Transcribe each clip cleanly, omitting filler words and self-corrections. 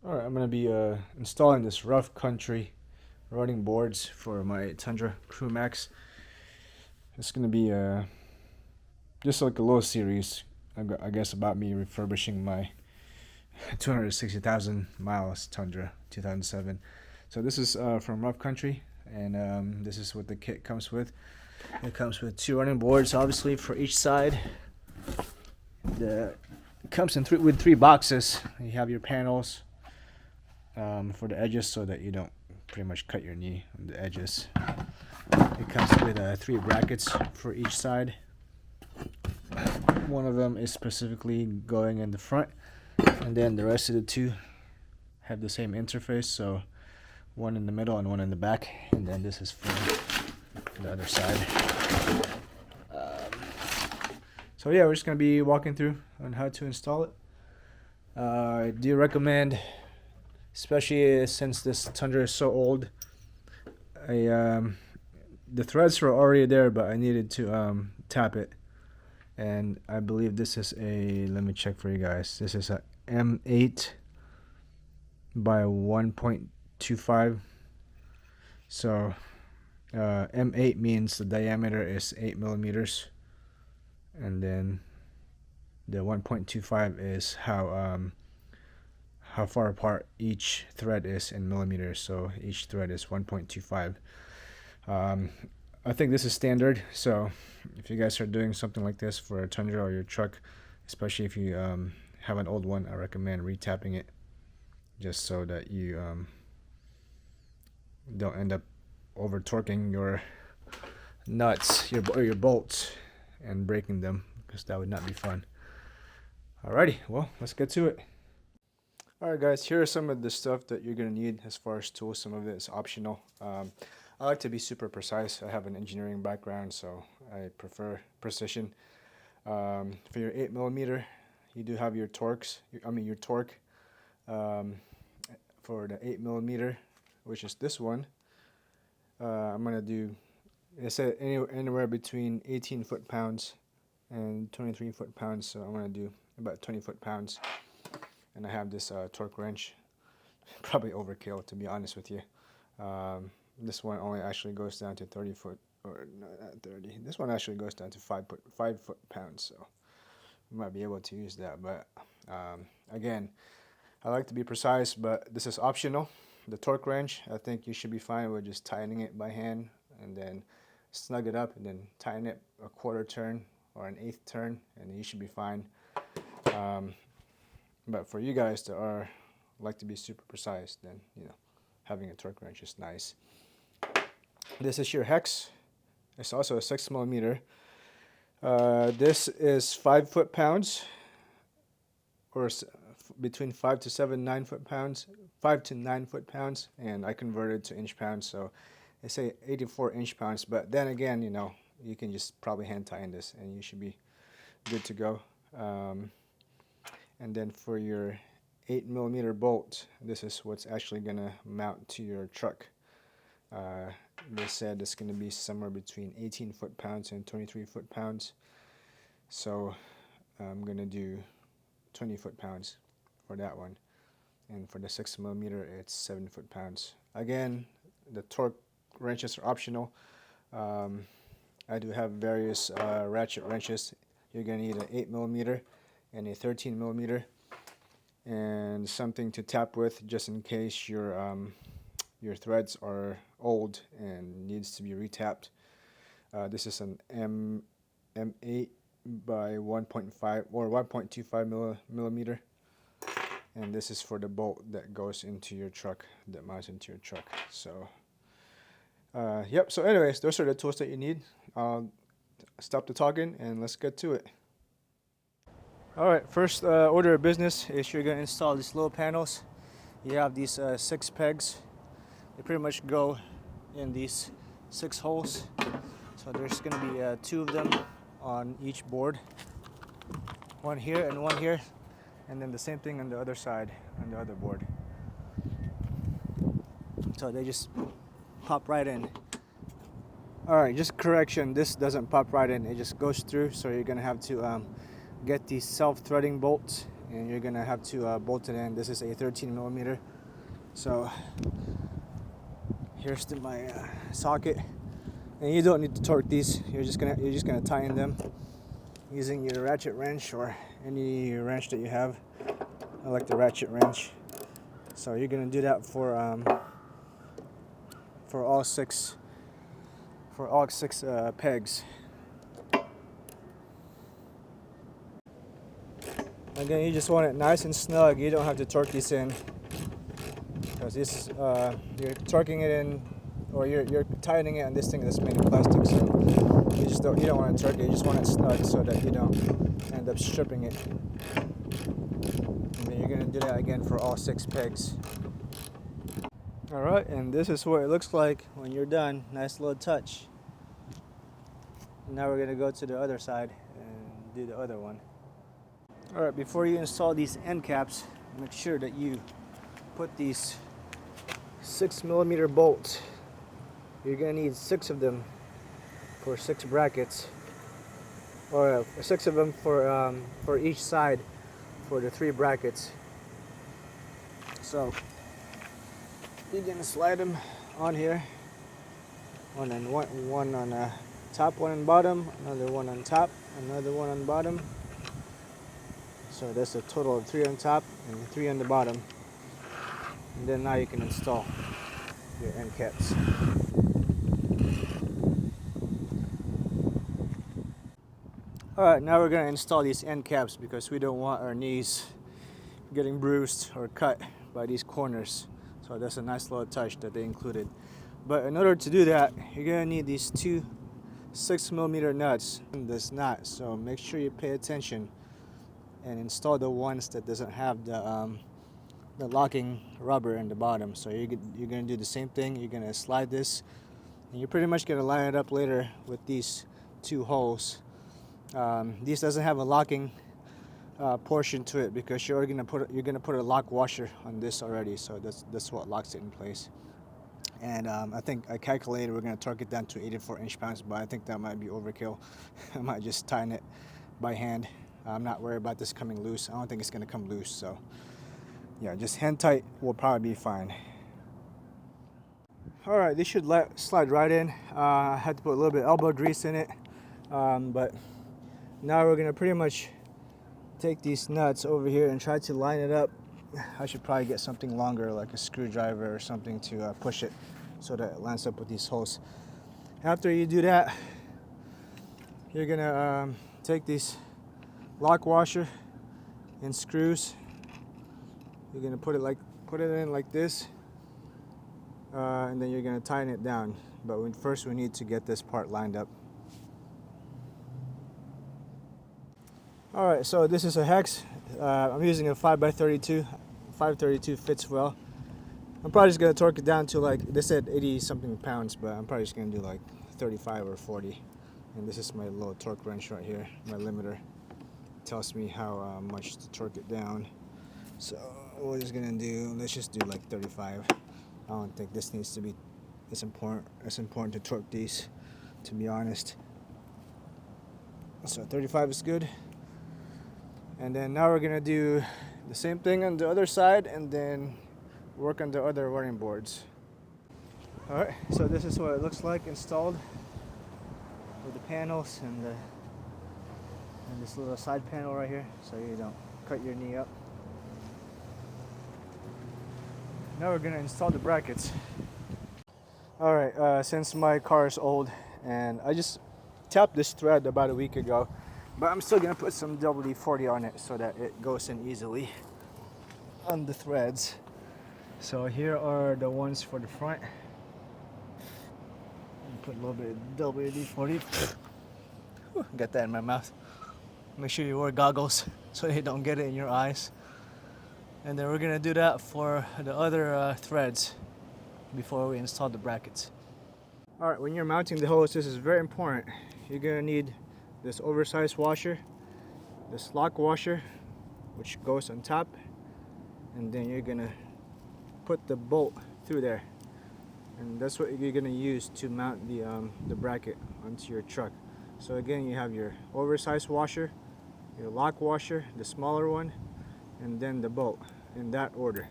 Alright, I'm going to be installing this rough country running boards for my Tundra Crew Max. It's going to be just like a little series, I guess, about me refurbishing my 260,000 miles Tundra 2007. So this is from Rough Country, and this is what the kit comes with. It comes with two running boards, obviously, for each side. It comes with three boxes. You have your panels for the edges so that you don't pretty much cut your knee on the edges. It comes with three brackets for each side. One of them is specifically going in the front, and then the rest of the two have the same interface, so one in the middle and one in the back, and then this is for the other side. So yeah, we're just going to be walking through on how to install it. I do recommend, especially since this Tundra is so old, the threads were already there, but I needed to tap it. And I believe this is let me check for you guys. This is a M8 by 1.25. So M8 means the diameter is 8 millimeters. And then the 1.25 is how far apart each thread is in millimeters. So each thread is 1.25. I think this is standard, so if you guys are doing something like this for a Tundra or your truck, especially if you have an old one, I recommend retapping it just so that you don't end up over torquing your nuts or your bolts and breaking them, because that would not be fun. Alrighty, well, let's get to it. Alright guys, here are some of the stuff that you're going to need as far as tools. Some of it is optional. I like to be super precise. I have an engineering background, so I prefer precision. For your 8 millimeter, you do have your torques. Your torque for the 8 millimeter, which is this one. I'm gonna do. It said anywhere between 18 foot-pounds and 23 foot-pounds, so I'm gonna do about 20 foot-pounds. And I have this torque wrench. Probably overkill, to be honest with you. This one only actually goes down to 30 foot, or no, not 30. This one actually goes down to 5 foot-pounds, so you might be able to use that. But again, I like to be precise, but this is optional. The torque wrench, I think you should be fine with just tightening it by hand and then snug it up and then tighten it a quarter turn or an eighth turn, and you should be fine. But for you guys that like to be super precise, then having a torque wrench is nice. This is your hex. It's also a 6 millimeter. This is 5 foot-pounds, or between 5 to 9 foot-pounds, 5 to 9 foot-pounds, and I converted to inch-pounds, so they say 84 inch-pounds. But then again, you can just probably hand tighten this, and you should be good to go. And then for your 8 millimeter bolt, this is what's actually gonna mount to your truck. They said it's going to be somewhere between 18 foot-pounds and 23 foot-pounds. So I'm going to do 20 foot-pounds for that one. And for the 6 millimeter, it's 7 foot-pounds. Again, the torque wrenches are optional. I do have various ratchet wrenches. You're going to need an 8 millimeter and a 13 millimeter. And something to tap with just in case your threads are old and needs to be retapped. This is an M8 by 1.5 or 1.25 millimeter, and this is for the bolt that goes into your truck, that mounts into your truck. So yep, so anyways, those are the tools that you need. Stop the talking and let's get to it. Alright, first order of business is you're going to install these little panels. You have these 6 pegs. They pretty much go in these 6 holes. So there's going to be 2 of them on each board. One here and one here. And then the same thing on the other side, on the other board. So they just pop right in. Alright, just correction, this doesn't pop right in. It just goes through, so you're going to have to get these self-threading bolts and you're gonna have to bolt it in. This is a 13 millimeter. So here's my socket, and you don't need to torque these. You're just gonna tighten them using your ratchet wrench or any wrench that you have. I like the ratchet wrench. So you're gonna do that for all six pegs. Again, you just want it nice and snug. You don't have to torque these in, because this you're torquing it in, or you're tightening it on this thing that's made of plastic. So you don't want to torque it. You just want it snug so that you don't end up stripping it. And then you're gonna do that again for all 6 pegs. All right, and this is what it looks like when you're done. Nice little touch. Now we're gonna go to the other side and do the other one. All right, before you install these end caps, make sure that you put these 6 millimeter bolts. You're gonna need 6 of them for 6 brackets, or 6 of them for each side for the 3 brackets. So you're gonna slide them on here, one on top, one on bottom, another one on top, another one on bottom. So that's a total of 3 on top and 3 on the bottom. And then now you can install your end caps. Alright, now we're going to install these end caps because we don't want our knees getting bruised or cut by these corners. So that's a nice little touch that they included. But in order to do that, you're going to need these 2 6 millimeter nuts in this knot. So make sure you pay attention and install the ones that doesn't have the locking rubber in the bottom. So you're going to do the same thing. You're going to slide this, and you're pretty much going to line it up later with these 2 holes. This doesn't have a locking portion to it because you're going to put a lock washer on this already. So that's what locks it in place. And I think I calculated we're going to torque it down to 84 inch-pounds, but I think that might be overkill. I might just tighten it by hand. I'm not worried about this coming loose. I don't think it's going to come loose. So yeah, just hand tight will probably be fine. All right, this should slide right in. I had to put a little bit of elbow grease in it, but now we're going to pretty much take these nuts over here and try to line it up. I should probably get something longer, like a screwdriver or something, to push it so that it lines up with these holes. After you do that, you're going to take these lock washer and screws. You're gonna put it in like this, and then you're gonna tighten it down. But first we need to get this part lined up. All right, so this is a hex. I'm using a 5x32. 532 fits well. I'm probably just gonna torque it down to, like they said, 80 something pounds, but I'm probably just gonna do like 35 or 40. And this is my little torque wrench right here, my limiter. Tells me how much to torque it down. So what we're just gonna do, let's just do like 35. I don't think this needs to be it's important to torque these, to be honest. So 35 is good. And then now we're gonna do the same thing on the other side and then work on the other wiring boards. Alright, so this is what it looks like installed with the panels and this little side panel right here, so you don't cut your knee up. Now we're gonna install the brackets. Alright, since my car is old and I just tapped this thread about a week ago, but I'm still gonna put some WD-40 on it so that it goes in easily on the threads. So here are the ones for the front. Put a little bit of WD-40. Got that in my mouth. Make sure you wear goggles so you don't get it in your eyes. And then we're gonna do that for the other threads before we install the brackets. Alright, when you're mounting the hose, this is very important. You're gonna need this oversized washer, this lock washer, which goes on top, and then you're gonna put the bolt through there. And that's what you're gonna use to mount the bracket onto your truck. So again, you have your oversized washer, your lock washer, the smaller one, and then the bolt, in that order.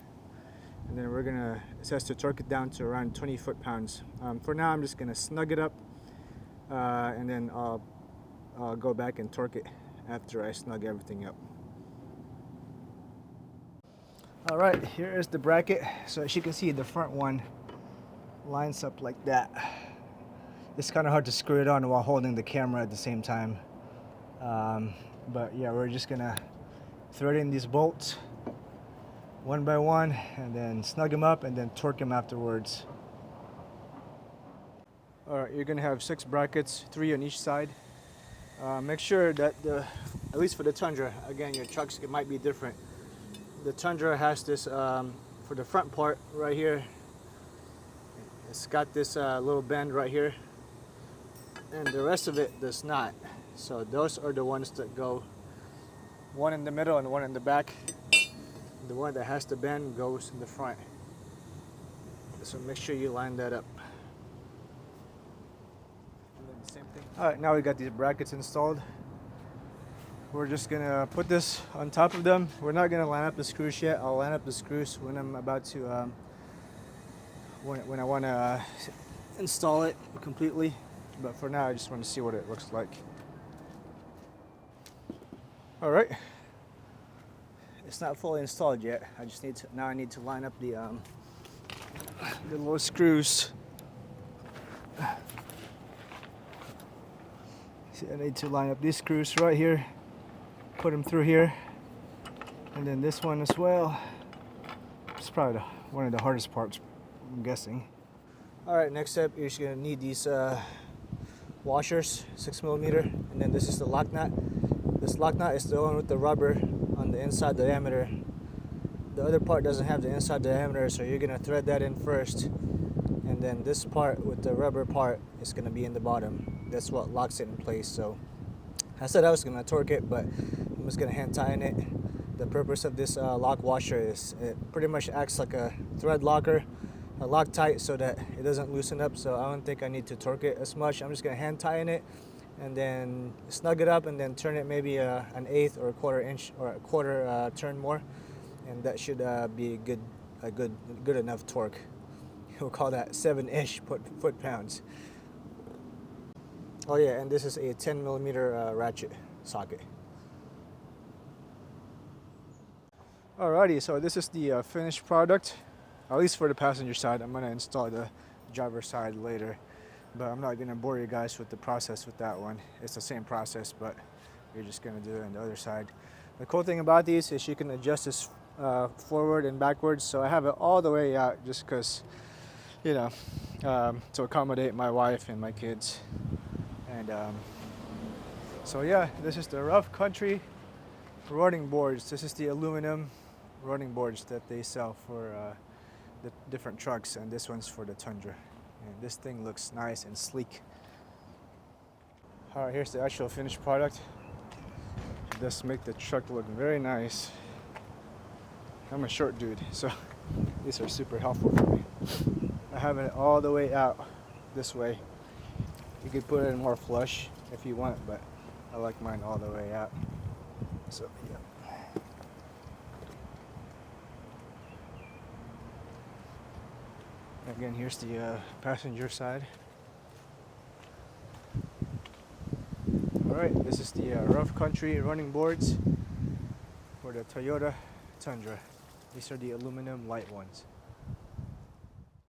And then we're gonna, it says to torque it down to around 20 foot-pounds. For now, I'm just gonna snug it up, and then I'll go back and torque it after I snug everything up. All right, here is the bracket. So as you can see, the front one lines up like that. It's kind of hard to screw it on while holding the camera at the same time. But yeah, we're just gonna thread in these bolts one by one and then snug them up and then torque them afterwards. All right, you're gonna have 6 brackets, 3 on each side. Make sure that at least for the Tundra, again, your trucks, it might be different. The Tundra has this, for the front part right here, it's got this little bend right here, and the rest of it does not. So those are the ones that go, one in the middle and one in the back. The one that has the bend goes in the front. So make sure you line that up. And then the same thing. All right, now we got these brackets installed. We're just gonna put this on top of them. We're not gonna line up the screws yet. I'll line up the screws when I'm about to, when I wanna install it completely. But for now, I just want to see what it looks like. All right, it's not fully installed yet. I just need to, now I need to line up the little screws. See, I need to line up these screws right here, put them through here, and then this one as well. It's probably one of the hardest parts, I'm guessing. All right, next up, you're just gonna need these washers, 6mm, and then this is the lock nut. This lock nut is the one with the rubber on the inside diameter. The other part doesn't have the inside diameter, so you're gonna thread that in first, and then this part with the rubber part is gonna be in the bottom. That's what locks it in place. So I said I was gonna torque it, but I'm just gonna hand tighten it. The purpose of this lock washer is it pretty much acts like a thread locker, a Loctite, so that it doesn't loosen up. So I don't think I need to torque it as much. I'm just gonna hand tighten it and then snug it up and then turn it maybe an eighth or a quarter inch or a quarter turn more, and that should be a good enough torque. We'll call that 7-ish foot-pounds. Oh yeah, and this is a 10mm ratchet socket. Alrighty, so this is the finished product, at least for the passenger side. I'm gonna install the driver's side later, but I'm not gonna bore you guys with the process with that one. It's the same process, but you're just gonna do it on the other side. The cool thing about these is you can adjust this forward and backwards, so I have it all the way out just because, you know, to accommodate my wife and my kids. And so yeah, this is the Rough Country running boards. This is the aluminum running boards that they sell for the different trucks, and this one's for the Tundra. And this thing looks nice and sleek. All right, here's the actual finished product. It does make the truck look very nice. I'm a short dude, so these are super helpful for me. I have it all the way out this way. You could put it in more flush if you want, but I like mine all the way out. So yeah. Again, here's the passenger side. Alright, this is the Rough Country running boards for the Toyota Tundra. These are the aluminum light ones.